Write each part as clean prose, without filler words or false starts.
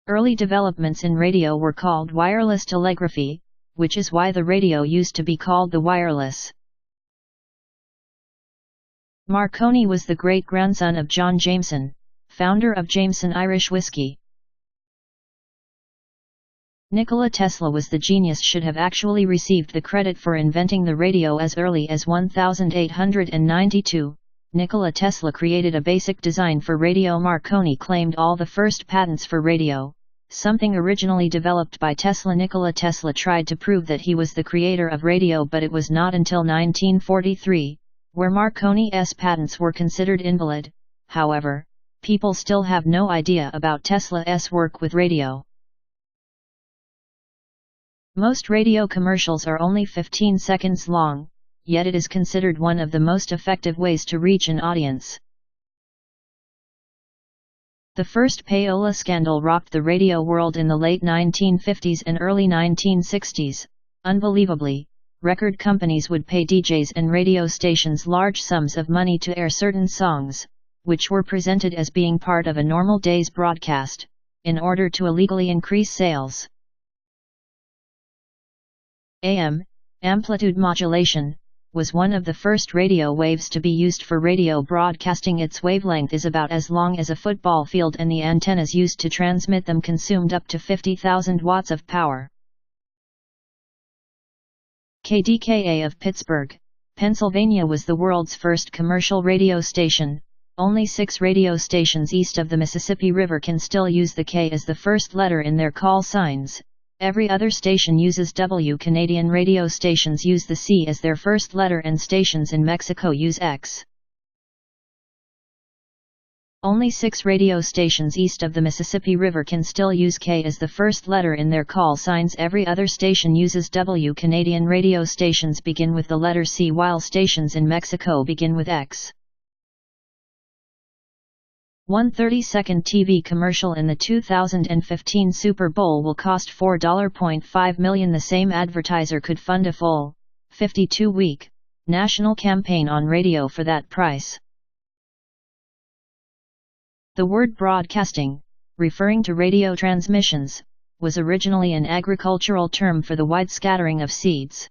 Early developments in radio were called wireless telegraphy, which is why the radio used to be called the wireless. Marconi was the great-grandson of John Jameson, founder of Jameson Irish Whiskey. Nikola Tesla was the genius should have actually received the credit for inventing the radio as early as 1892. Nikola Tesla created a basic design for radio. Marconi claimed all the first patents for radio, something originally developed by Tesla. Nikola Tesla tried to prove that he was the creator of radio, but it was not until 1943, where Marconi's patents were considered invalid. However, people still have no idea about Tesla's work with radio. Most radio commercials are only 15 seconds long, yet it is considered one of the most effective ways to reach an audience. The first payola scandal rocked the radio world in the late 1950s and early 1960s. Unbelievably, record companies would pay DJs and radio stations large sums of money to air certain songs, which were presented as being part of a normal day's broadcast, in order to illegally increase sales. AM, amplitude modulation, was one of the first radio waves to be used for radio broadcasting. Its wavelength is about as long as a football field, and the antennas used to transmit them consumed up to 50,000 watts of power. KDKA of Pittsburgh, Pennsylvania was the world's first commercial radio station. Only 6 radio stations east of the Mississippi River can still use the K as the first letter in their call signs. Every other station uses W. Canadian radio stations use the C as their first letter, and stations in Mexico use X. Only 6 radio stations east of the Mississippi River can still use K as the first letter in their call signs. Every other station uses W. Canadian radio stations begin with the letter C, while stations in Mexico begin with X. One 30-second TV commercial in the 2015 Super Bowl will cost $4.5 million. The same advertiser could fund a full, 52-week, national campaign on radio for that price. The word broadcasting, referring to radio transmissions, was originally an agricultural term for the wide scattering of seeds.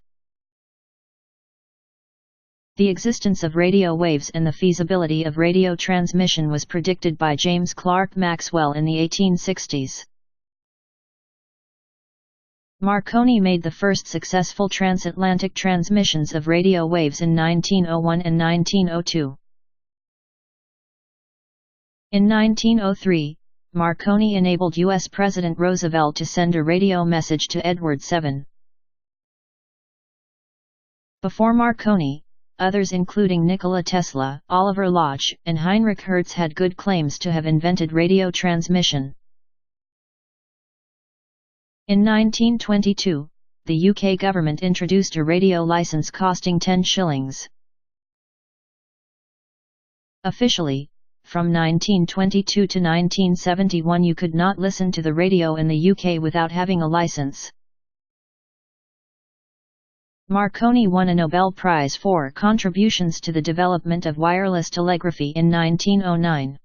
The existence of radio waves and the feasibility of radio transmission was predicted by James Clerk Maxwell in the 1860s. Marconi made the first successful transatlantic transmissions of radio waves in 1901 and 1902. In 1903, Marconi enabled U.S. President Roosevelt to send a radio message to Edward VII. Before Marconi, others including Nikola Tesla, Oliver Lodge, and Heinrich Hertz had good claims to have invented radio transmission. In 1922, the UK government introduced a radio license costing 10 shillings. Officially, from 1922 to 1971 you could not listen to the radio in the UK without having a license. Marconi won a Nobel Prize for contributions to the development of wireless telegraphy in 1909.